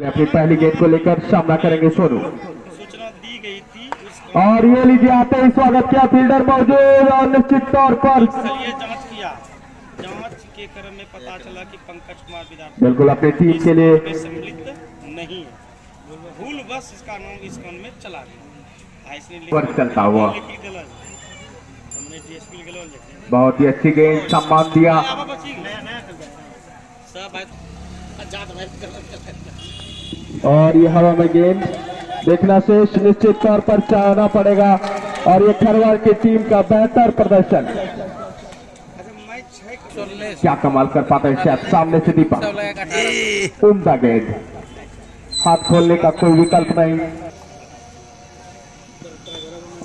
अपनी पहली गेंद को लेकर सामना करेंगे सोनू। सूचना दी गई थी और ये लीजिए आते ही स्वागत किया, फील्डर मौजूद और निश्चित तौर पर जांच किया। जांच के क्रम में पता चला कि पंकज कुमार विद्यार्थी बिल्कुल अपनी टीम के लिए सम्मिलित नहीं है, भूल बस इसका नाम इस कान में चला गया। चलता हुआ बहुत ही अच्छी गेंद, सम्मान दिया और ये हवा में गेंद देखना शेष, निश्चित तौर पर चाहना पड़ेगा। और ये खरवार की टीम का बेहतर प्रदर्शन, क्या कमाल कर पाता है शायद। सामने से दीपक, उम्दा गेंद, हाथ खोलने का कोई विकल्प नहीं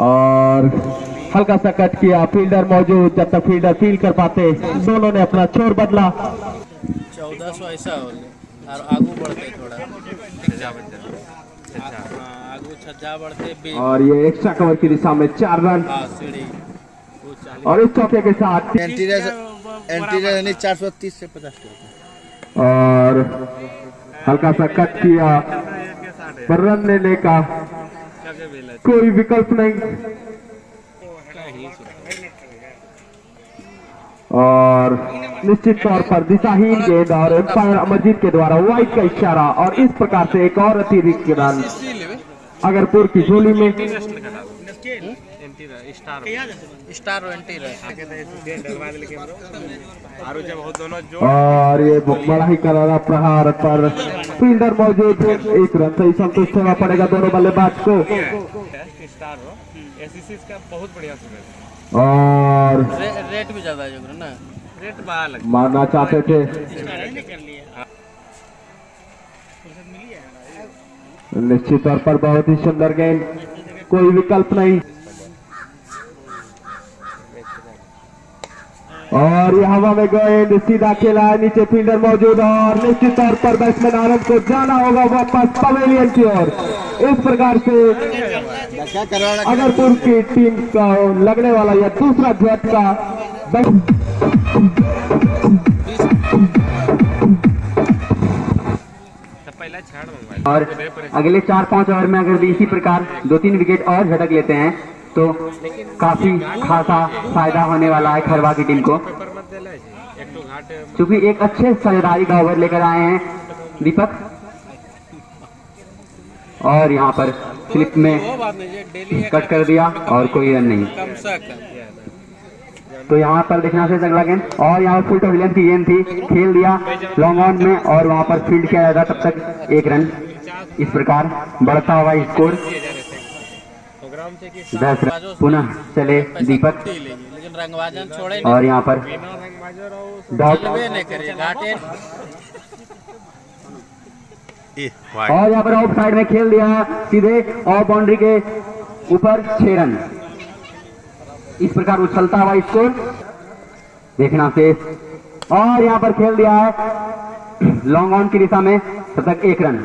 और हल्का सा कट किया। फील्डर मौजूद, जब तक फील्डर फील कर पाते दोनों ने अपना छोर बदला। 1400 ऐसा हो और आगू बढ़ते थोड़ा आगू छज्जा बढ़ते और ये एक्स्ट्रा कवर की दिशा में 4 रन और इस चौके के साथ एंटीरियर 430 से 50 और हल्का सा कट किया, पर रन लेने का कोई विकल्प नहीं और निश्चित तौर पर दिशाहीन गेंद और एम्पायर अमरजीत के द्वारा वाइड का इशारा और इस प्रकार से एक और अतिरिक्त रन अगरपुर की झोली में। और ये बड़ा ही करारा प्रहार पर फील्डर मौजूद, 1 रन से ही संतुष्ट होना पड़ेगा दोनों बल्लेबाज को। बहुत बढ़िया और रेट भी ज्यादा है ना, रेट मारना चाहते थे, निश्चित तौर पर बहुत ही सुंदर गेंद, कोई विकल्प नहीं और ये हवा में गेंद सीधा खेला है, नीचे फील्डर मौजूद और निश्चित तौर पर बैट्समैन आनंद को जाना होगा वापस पवेलियन की ओर। इस प्रकार से अगरपुर की टीम का लगने वाला यह दूसरा झटका। और अगले 4-5 ओवर में अगर भी इसी प्रकार 2-3 विकेट और झटक लेते हैं तो काफी खासा फायदा होने वाला है खरवा की टीम को, क्योंकि एक अच्छे साझेदारी का ओवर लेकर आए हैं दीपक। और यहाँ पर स्लिप में कट कर दिया और कोई रन नहीं, तो यहाँ पर देखना से अगला गेंद और यहाँ पर फुल टॉप की गेंद थी, खेल दिया लॉन्ग ऑन में और वहाँ पर फील्ड किया जाता तब तक 1 रन। इस प्रकार बढ़ता हुआ स्कोर 10 रन। पुनः चले दीपक और यहाँ पर डॉट और यहाँ पर आउट साइड में खेल दिया सीधे और बाउंड्री के ऊपर 6 रन। इस प्रकार उछलता हुआ स्कोर देखना से और यहाँ पर खेल दिया है लॉन्ग ऑन की दिशा में तब तक 1 रन।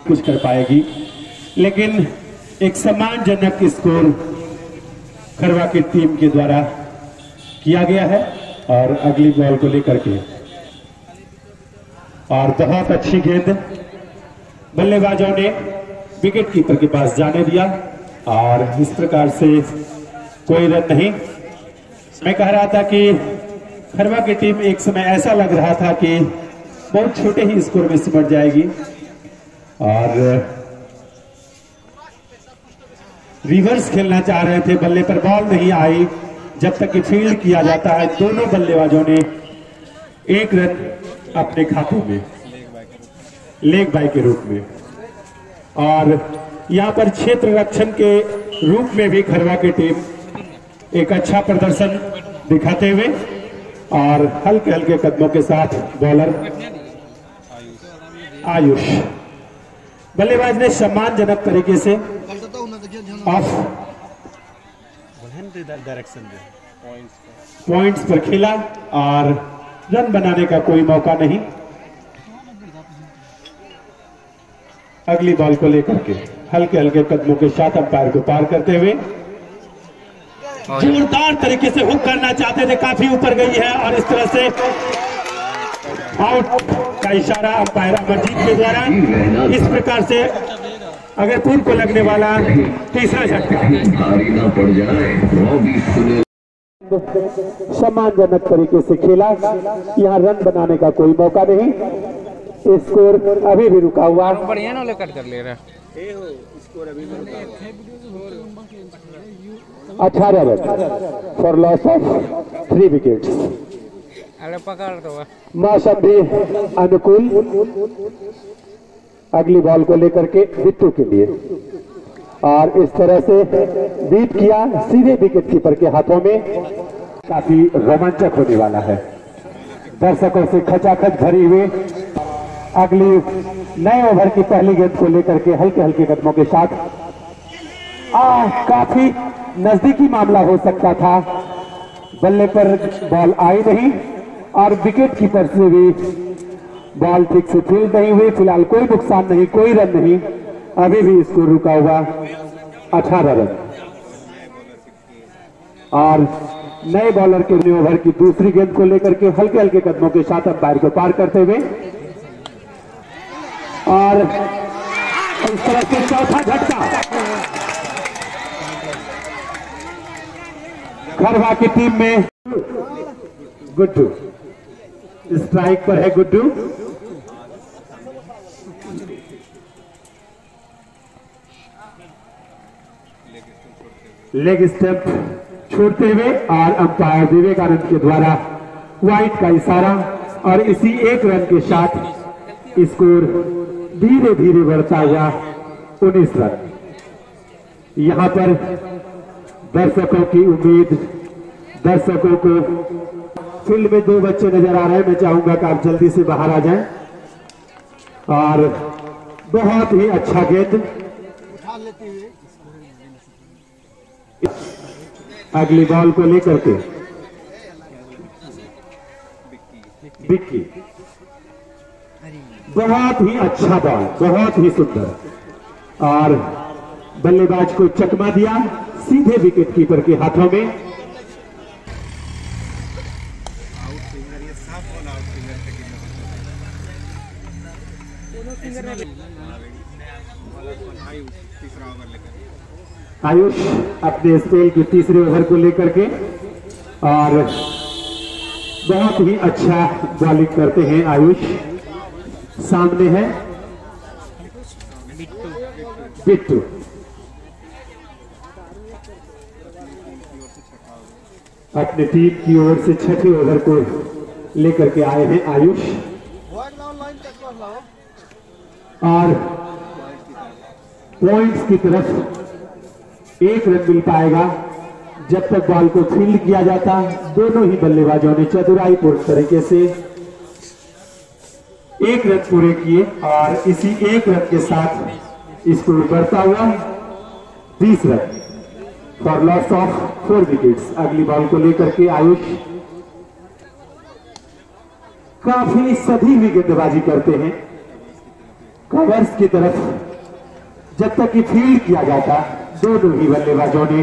कुछ कर पाएगी, लेकिन एक सम्मानजनक स्कोर खरवा की टीम के द्वारा किया गया है और अगली बॉल को लेकर के और बहुत अच्छी गेंद बल्लेबाजों ने विकेट कीपर के पास जाने दिया और इस प्रकार से कोई रन नहीं। मैं कह रहा था कि खरवा की टीम एक समय ऐसा लग रहा था कि बहुत छोटे ही स्कोर में सिमट जाएगी और रिवर्स खेलना चाह रहे थे, बल्ले पर बॉल नहीं आई जब तक कि फील्ड किया जाता है। दोनों बल्लेबाजों ने 1 रन अपने खाते में लेग बाय के रूप में और यहाँ पर क्षेत्र रक्षण के रूप में भी खरवा की टीम एक अच्छा प्रदर्शन दिखाते हुए और हल्के हल्के कदमों के साथ बॉलर आयुष बल्लेबाज ने सम्मानजनक तरीके से ऑफ पॉइंट्स पर खेला और रन बनाने का कोई मौका नहीं। अगली बॉल को लेकर के हल्के हल्के कदमों के साथ अंपायर को पार करते हुए जोरदार तरीके से हुक करना चाहते थे, काफी ऊपर गई है और इस तरह से आउट का इशारा अंपायर अमरजीत के द्वारा। इस प्रकार से अगरपुर को लगने वाला तीसरा झटका सम्मानजनक तरीके से खेला। यहाँ रन बनाने का कोई मौका नहीं, स्कोर अभी भी रुका हुआ। बढ़िया ना कट कर ले रहा 18 run for loss of 3 wickets. अरे पकड़ दो। मौसम भी अनुकूल, अगली बॉल को लेकर के बिट्टू के लिए, और इस तरह से बीट किया सीधे विकेट कीपर के हाथों में। काफी रोमांचक होने वाला है, दर्शकों से खचाखच भरी हुई अगली नए ओवर की पहली गेंद को लेकर के हल्के हल्के कदमों के साथ काफी नजदीकी मामला हो सकता था, बल्ले पर बॉल आई नहीं और विकेट कीपर से भी बॉल ठीक से फील्ड नहीं हुई। फिलहाल कोई नुकसान नहीं, कोई रन नहीं, अभी भी स्कोर रुका हुआ 18 रन। और नए बॉलर के ओवर की दूसरी गेंद को लेकर के हल्के हल्के कदमों के साथ अंपायर को पार करते हुए और इस तरह से चौथा झटका खरवा की टीम में। गुड्डू स्ट्राइक पर है, गुड्डू लेग स्टेप छोड़ते हुए और अंपायर विवेकानंद के द्वारा वाइट का इशारा, और इसी एक रन के साथ स्कोर धीरे धीरे बढ़ता हुआ 19 रन। यहां पर दर्शकों की उम्मीद, दर्शकों को फील्ड में 2 बच्चे नजर आ रहे हैं, मैं चाहूंगा कि आप जल्दी से बाहर आ जाएं। और बहुत ही अच्छा गेंद अगली बॉल को लेकर के विक्की, बहुत ही अच्छा बॉल, बहुत ही सुंदर, और बल्लेबाज को चकमा दिया सीधे विकेट कीपर के हाथों में। आयुष अपने स्पेल के तीसरे ओवर को लेकर के और बहुत ही अच्छा बॉलिंग करते हैं आयुष। सामने है बिट्टू, अपने टीम की ओर से छठे ओवर को लेकर के आए हैं आयुष। और पॉइंट्स की तरफ 1 रन मिल पाएगा जब तक बॉल को फील्ड किया जाता। दोनों ही बल्लेबाजों ने चतुराईपूर्ण तरीके से 1 रन पूरे किए और इसी 1 रन के साथ स्कोर बढ़ता हुआ 20 run for loss of 4 wickets. अगली बॉल को लेकर के आयुष काफी सधी हुई गेंदबाजी करते हैं कवर्स की तरफ। जब तक कि फील्ड किया जाता दोनों ही बल्लेबाजों ने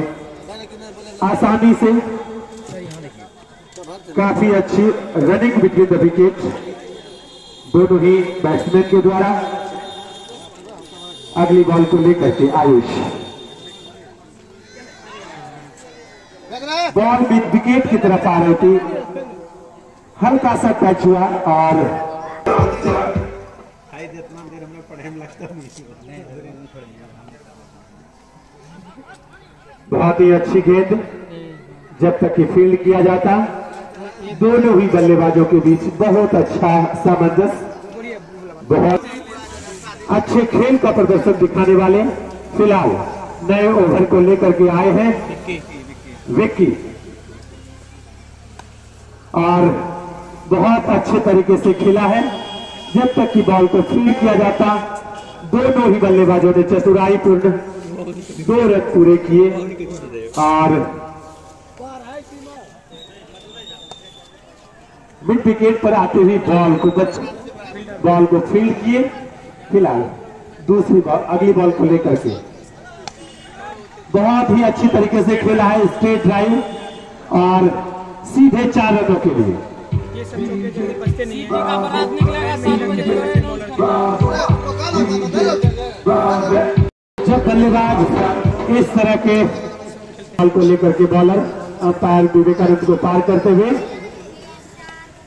आसानी से काफी अच्छी रनिंग बिटवीन द विकेट दोनों ही बैट्समैन के द्वारा। अगली बॉल को लेकर के आयुष, बॉल विकेट की तरफ आ रही थी, हल्का सा टच हुआ और बहुत ही अच्छी गेंद जब तक कि फील्ड किया जाता। दोनों ही बल्लेबाजों के बीच बहुत अच्छा सामंजस्य, बहुत अच्छे खेल का प्रदर्शन दिखाने वाले फिलहाल नए ओवर को लेकर के आए हैं विक्की, और बहुत अच्छे तरीके से खेला है। जब तक कि बॉल को फील्ड किया जाता दोनों ही बल्लेबाजों ने चतुराईपूर्ण 2 रन पूरे किए और मिड विकेट पर आते हुए बॉल को फील्ड किए। फिलहाल दूसरी बॉल, अगली बॉल को लेकर के बहुत ही अच्छी तरीके से खेला है स्ट्रेट ड्राइव और सीधे 4 रनों के लिए। ये सब चौके जल्दी बचते नहीं है। जब बल्लेबाज इस तरह के बॉल को लेकर के बॉलर अंपायर विवेकानंद को पार करते हुए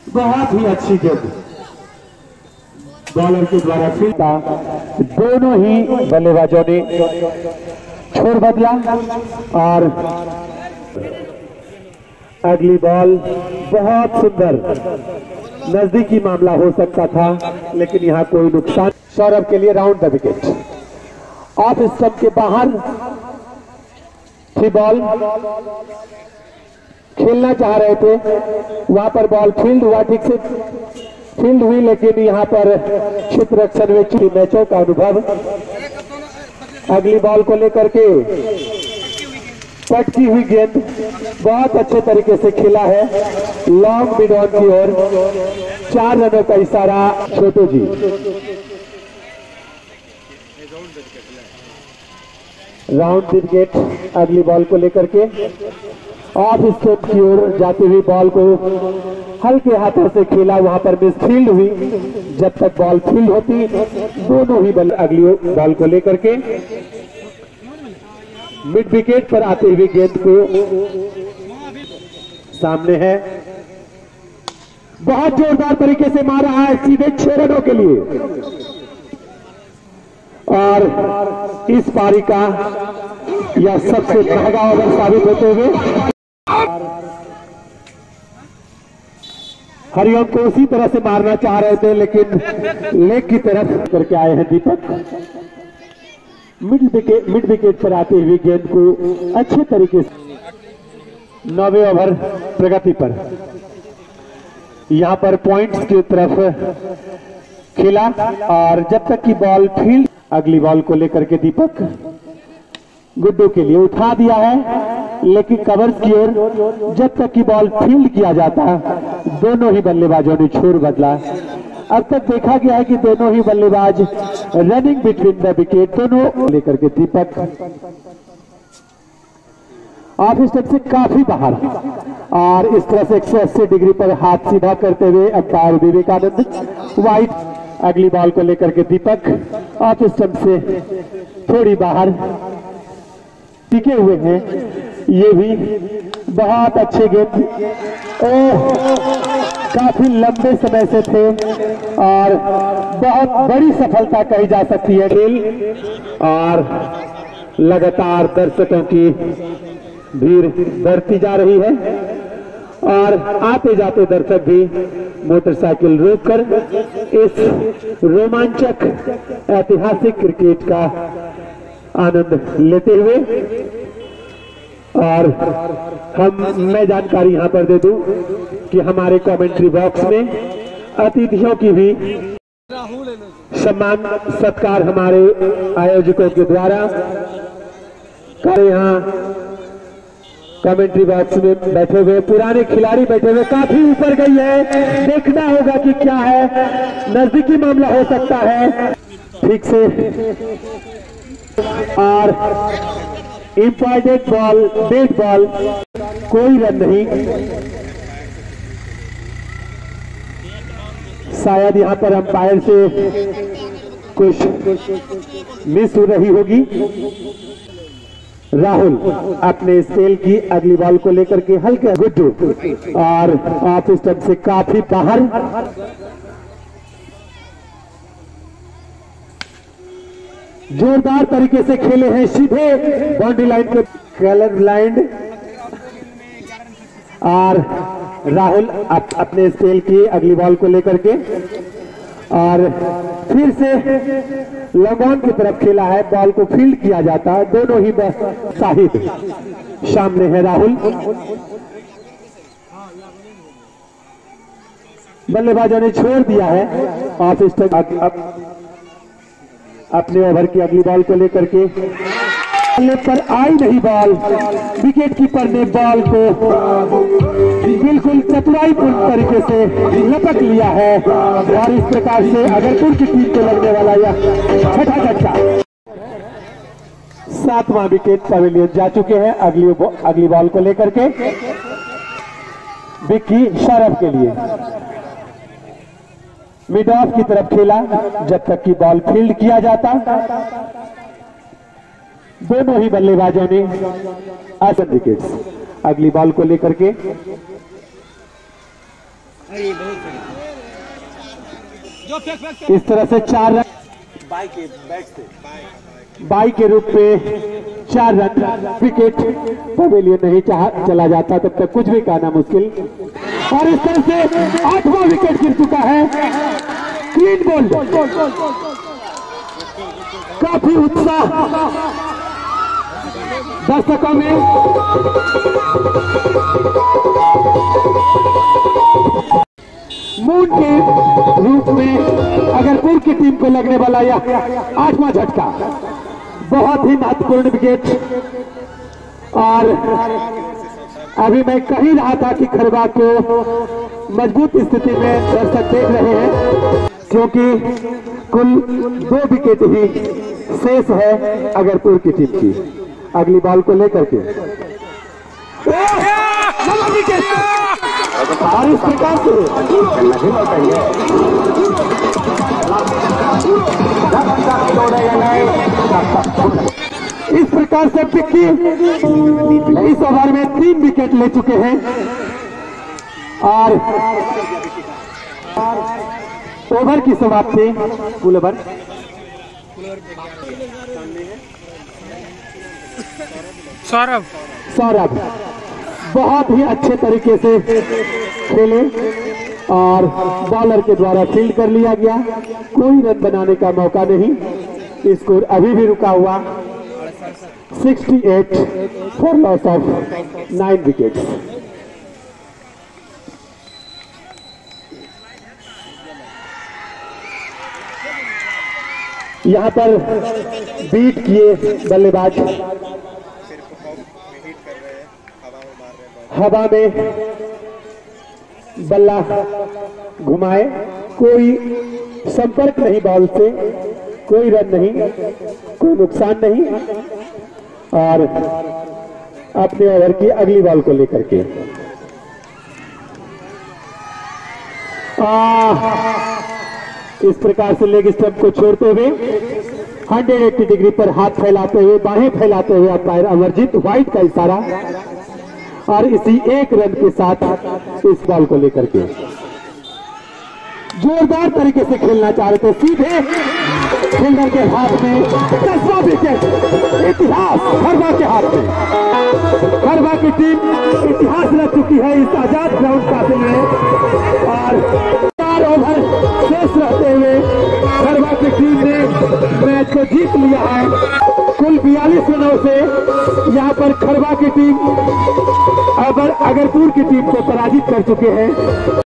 बहुत ही अच्छी गेंद बॉलर के द्वारा फील्ड, दोनों ही बल्लेबाजों ने छोर बदला और अगली बॉल बहुत सुंदर, नजदीकी मामला हो सकता था लेकिन यहां कोई नुकसान। सौरभ के लिए round the wicket. Off stump के बाहर थी बॉल, खेलना चाह रहे थे, वहां पर बॉल फील्ड हुआ, ठीक से फील्ड हुई लेकिन यहां पर क्षेत्र रक्षण में मैचों का अनुभव। अगली बॉल को लेकर के पटकी हुई गेंद बहुत अच्छे तरीके से खेला है लॉन्ग मिड ऑन की ओर। 4 रनों का इशारा छोटू जी। राउंड विकेट अगली बॉल को लेकर के ऑफ स्टंप की ओर जाती हुई बॉल को हल्के हाथों से खेला, वहां पर मिसफील्ड हुई। जब तक बॉल फील्ड होती दोनों ही बल अगली बॉल को लेकर के मिड विकेट पर आते हुए गेंद को सामने है, बहुत जोरदार तरीके से मारा है सीधे 6 रनों के लिए। और इस पारी का यह सबसे महंगा ओवर साबित होते हुए हरिओम को उसी तरह से मारना चाह रहे थे लेकिन लेग की तरफ करके आए हैं दीपक। मिड विकेट पर आते हुए गेंद को अच्छे तरीके से 9वें ओवर प्रगति पर यहां पर पॉइंट्स की तरफ खेला और जब तक की बॉल फील्ड, अगली बॉल को लेकर के दीपक गुड्डू के लिए उठा दिया है लेकिन कवर्स की ओर जब तक की बॉल फील्ड किया जाता दोनों ही बल्लेबाजों ने छोर बदला। अब तक देखा गया है कि दोनों ही बल्लेबाज रनिंग बिटवीन द विकेट, दोनों लेकर के दीपक ऑफ स्टंप से काफी बाहर और इस तरह से 180 डिग्री पर हाथ सीधा करते हुए अंपायर विवेकानंद वाइड। अगली बॉल को लेकर के दीपक ऑफ स्टंप से थोड़ी बाहर टिके हुए हैं, ये भी बहुत अच्छे गेंद काफी लंबे समय से थे और बहुत बड़ी सफलता कही जा सकती है ड्रिल। और लगातार दर्शकों की भीड़ बढ़ती जा रही है और आते जाते दर्शक भी मोटरसाइकिल रोककर इस रोमांचक ऐतिहासिक क्रिकेट का आनंद लेते हुए। और मैं जानकारी यहां पर दे दूं कि हमारे कमेंट्री बॉक्स में अतिथियों की भी सम्मान सत्कार हमारे आयोजकों के द्वारा कर, यहाँ कमेंट्री बॉक्स में बैठे हुए पुराने खिलाड़ी बैठे हुए, काफी ऊपर गई है, देखना होगा कि क्या है, नजदीकी मामला हो सकता है ठीक से। और इंपॉर्टेंट बॉल, डेड बॉल, कोई रन नहीं। शायद यहां पर अंपायर से कुछ मिस हो रही होगी। राहुल अपने स्पेल की अगली बॉल को लेकर के हल्के गुड्डू और ऑफ स्टंप से काफी बाहर। जोरदार तरीके से खेले हैं सीधे बाउंड्री लाइन के कलर ब्लाइंड। और राहुल अपने स्पेल की अगली बॉल को लेकर के और फिर से लॉन्ग ऑन की तरफ खेला है, बॉल को फील्ड किया जाता है, दोनों ही शाहिद सामने है। राहुल बल्लेबाजों ने छोड़ दिया है ऑफ स्टंप। अपने ओवर की अगली बॉल को लेकर के पर आई नहीं बॉल, विकेट कीपर ने बॉल को बिल्कुल चतुराईपूर्ण तरीके से लपक लिया है और इस प्रकार से अगरपुर की टीम को लगने वाला यह छठा झटका 7वां विकेट पवेलियन जा चुके हैं। अगली बॉल को लेकर के विक्की सौरभ के लिए मिड ऑफ की तरफ खेला जब तक कि बॉल फील्ड किया जाता। दोनों ही बल्लेबाजों ने आसन विकेट्स। अगली बॉल को लेकर के इस तरह से 4 रन बाई के रूप में 4 रन विकेट पवेलियन नहीं चला जाता तब तक कुछ भी कहना मुश्किल। और इस तरह से 8वां विकेट गिर चुका है। क्लीन बोल्ड, काफी उत्साह दर्शकों में। मून के रूप में अगरपुर की टीम को लगने वाला यह 8वां झटका बहुत ही महत्वपूर्ण विकेट। और अभी मैं कह ही रहा था कि खरवा को मजबूत स्थिति में दर्शक देख रहे हैं क्योंकि कुल 2 विकेट ही शेष है अगरपुर की टीम की। अगली बॉल को लेकर के और इस प्रकार से विक्की इस ओवर में 3 विकेट ले चुके हैं। और ओवर की समाप्ति कुल ओवर सौरभ बहुत ही अच्छे तरीके से खेले और बॉलर के द्वारा फील्ड कर लिया गया। कोई रन बनाने का मौका नहीं। स्कोर अभी भी रुका हुआ 68 फॉर लॉस ऑफ 9 विकेट्स। यहां पर बीट किए बल्लेबाज हवा में बल्ला घुमाए, कोई संपर्क नहीं बॉल से, कोई रन नहीं, कोई नुकसान नहीं। और अपने ओवर की अगली बॉल को लेकर के इस प्रकार से लेग स्टंप को छोड़ते हुए 180 डिग्री पर हाथ फैलाते हुए, बाहें फैलाते हुए अंपायर अमरजीत व्हाइट का इशारा। और इसी 1 रन के साथ इस बॉल को लेकर के जोरदार तरीके से खेलना चाह रहे थे। सीधे फील्डर के हाथ में 10वां विकेट। इतिहास खरवा के हाथ में। खरवा की टीम इतिहास रच चुकी है इस आजाद ग्राउंड काफिले में। और 4 ओवर शेष रहते हुए खरवा की टीम ने मैच को जीत लिया है। कुल 42 रनों से यहां पर खरवा की टीम अगरपुर की टीम को पराजित कर चुके हैं।